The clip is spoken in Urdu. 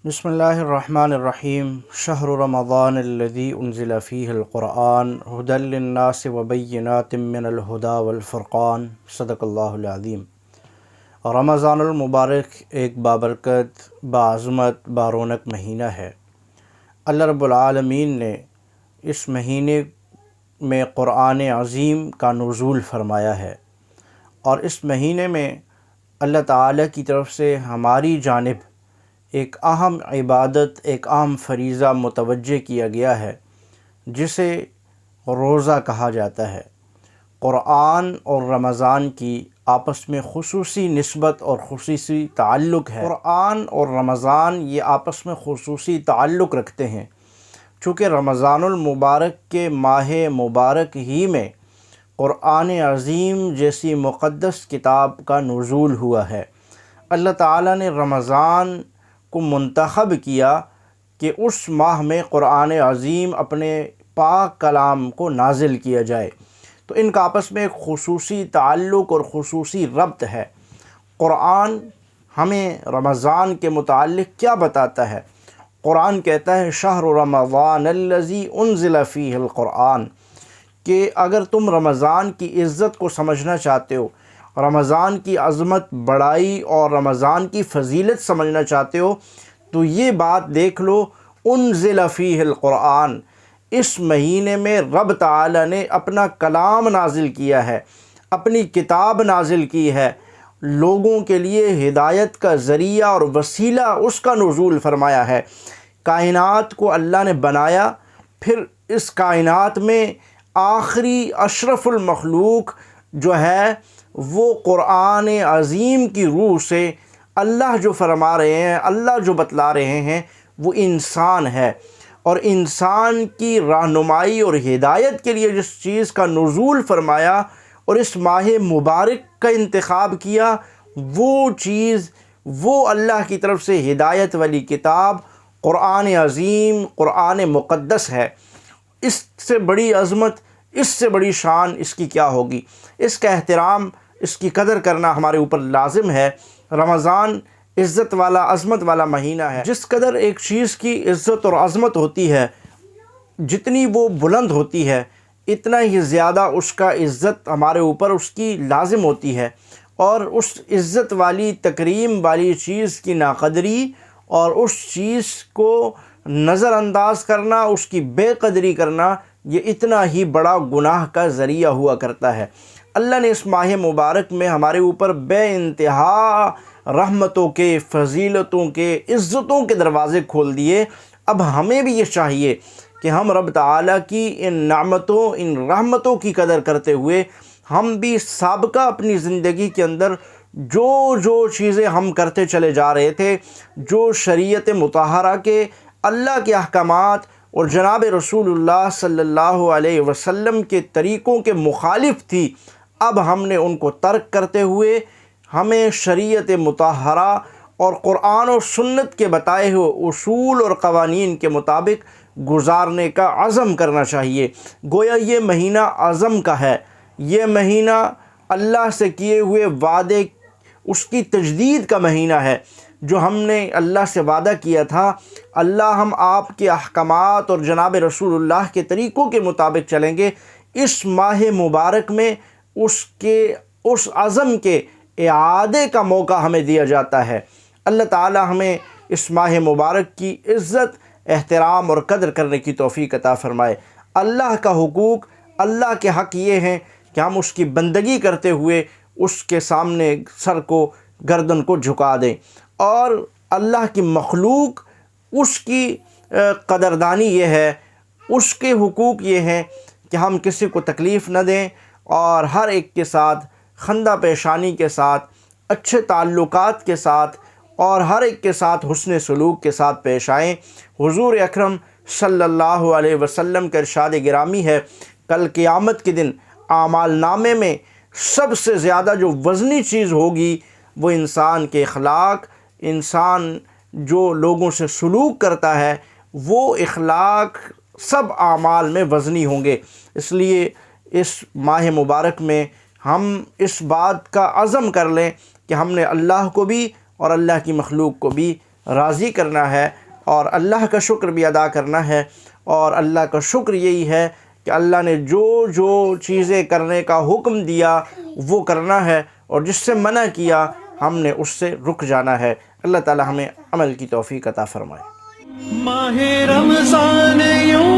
بسم اللہ الرحمن الرحیم شہر رمضان الذی انزل فیہ القرآن ھدی للناس وبینات من الہدی والفرقان صدق اللہ العظیم۔ رمضان المبارک ایک بابرکت، باعظمت، بارونق مہینہ ہے۔ اللہ رب العالمین نے اس مہینے میں قرآن عظیم کا نزول فرمایا ہے، اور اس مہینے میں اللہ تعالیٰ کی طرف سے ہماری جانب ایک اہم عبادت، ایک اہم فریضہ متوجہ کیا گیا ہے، جسے روزہ کہا جاتا ہے۔ قرآن اور رمضان کی آپس میں خصوصی نسبت اور خصوصی تعلق ہے۔ قرآن اور رمضان یہ آپس میں خصوصی تعلق رکھتے ہیں، چونکہ رمضان المبارک کے ماہ مبارک ہی میں قرآن عظیم جیسی مقدس کتاب کا نزول ہوا ہے۔ اللہ تعالیٰ نے رمضان کو منتخب کیا کہ اس ماہ میں قرآن عظیم اپنے پاک کلام کو نازل کیا جائے، تو ان کا آپس میں ایک خصوصی تعلق اور خصوصی ربط ہے۔ قرآن ہمیں رمضان کے متعلق کیا بتاتا ہے؟ قرآن کہتا ہے شہر رمضان الذی انزل فیہ القرآن، کہ اگر تم رمضان کی عزت کو سمجھنا چاہتے ہو، رمضان کی عظمت، بڑائی اور رمضان کی فضیلت سمجھنا چاہتے ہو، تو یہ بات دیکھ لو، انزل فیہ القرآن، اس مہینے میں رب تعالی نے اپنا کلام نازل کیا ہے، اپنی کتاب نازل کی ہے، لوگوں کے لیے ہدایت کا ذریعہ اور وسیلہ اس کا نزول فرمایا ہے۔ کائنات کو اللہ نے بنایا، پھر اس کائنات میں آخری اشرف المخلوق جو ہے وہ قرآن عظیم کی روح سے اللہ جو فرما رہے ہیں، اللہ جو بتلا رہے ہیں، وہ انسان ہے، اور انسان کی رہنمائی اور ہدایت کے لیے جس چیز کا نزول فرمایا اور اس ماہ مبارک کا انتخاب کیا، وہ چیز، وہ اللہ کی طرف سے ہدایت والی کتاب قرآن عظیم، قرآن مقدس ہے۔ اس سے بڑی عظمت، اس سے بڑی شان اس کی کیا ہوگی؟ اس کا احترام، اس کی قدر کرنا ہمارے اوپر لازم ہے۔ رمضان عزت والا، عظمت والا مہینہ ہے۔ جس قدر ایک چیز کی عزت اور عظمت ہوتی ہے، جتنی وہ بلند ہوتی ہے، اتنا ہی زیادہ اس کا عزت ہمارے اوپر اس کی لازم ہوتی ہے، اور اس عزت والی، تکریم والی چیز کی ناقدری اور اس چیز کو نظر انداز کرنا، اس کی بے قدری کرنا، یہ اتنا ہی بڑا گناہ کا ذریعہ ہوا کرتا ہے۔ اللہ نے اس ماہ مبارک میں ہمارے اوپر بے انتہا رحمتوں کے، فضیلتوں کے، عزتوں کے دروازے کھول دیے۔ اب ہمیں بھی یہ چاہیے کہ ہم رب تعالیٰ کی ان نعمتوں، ان رحمتوں کی قدر کرتے ہوئے ہم بھی سابقہ اپنی زندگی کے اندر جو چیزیں ہم کرتے چلے جا رہے تھے، جو شریعت مطہرہ کے، اللہ کے احکامات اور جناب رسول اللہ صلی اللہ علیہ وسلم کے طریقوں کے مخالف تھی، اب ہم نے ان کو ترک کرتے ہوئے ہمیں شریعت مطہرہ اور قرآن و سنت کے بتائے ہوئے اصول اور قوانین کے مطابق گزارنے کا عزم کرنا چاہیے۔ گویا یہ مہینہ عزم کا ہے، یہ مہینہ اللہ سے کیے ہوئے وعدے، اس کی تجدید کا مہینہ ہے۔ جو ہم نے اللہ سے وعدہ کیا تھا، اللہ ہم آپ کے احکامات اور جناب رسول اللہ کے طریقوں کے مطابق چلیں گے، اس ماہ مبارک میں اس عزم کے اعادے کا موقع ہمیں دیا جاتا ہے۔ اللہ تعالی ہمیں اس ماہ مبارک کی عزت، احترام اور قدر کرنے کی توفیق عطا فرمائے۔ اللہ کا حقوق، اللہ کے حق یہ ہیں کہ ہم اس کی بندگی کرتے ہوئے اس کے سامنے سر کو، گردن کو جھکا دیں، اور اللہ کی مخلوق، اس کی قدردانی یہ ہے، اس کے حقوق یہ ہیں کہ ہم کسی کو تکلیف نہ دیں، اور ہر ایک کے ساتھ خندہ پیشانی کے ساتھ، اچھے تعلقات کے ساتھ، اور ہر ایک کے ساتھ حسن سلوک کے ساتھ پیش آئیں۔ حضور اکرم صلی اللہ علیہ وسلم کا ارشاد گرامی ہے، کل قیامت کے دن اعمال نامے میں سب سے زیادہ جو وزنی چیز ہوگی وہ انسان کے اخلاق، انسان جو لوگوں سے سلوک کرتا ہے، وہ اخلاق سب اعمال میں وزنی ہوں گے۔ اس لیے اس ماہ مبارک میں ہم اس بات کا عزم کر لیں کہ ہم نے اللہ کو بھی اور اللہ کی مخلوق کو بھی راضی کرنا ہے اور اللہ کا شکر بھی ادا کرنا ہے۔ اور اللہ کا شکر یہی ہے کہ اللہ نے جو جو چیزیں کرنے کا حکم دیا وہ کرنا ہے، اور جس سے منع کیا ہم نے اس سے رک جانا ہے۔ اللہ تعالی ہمیں عمل کی توفیق عطا فرمائے۔ ماہ رمضان یوں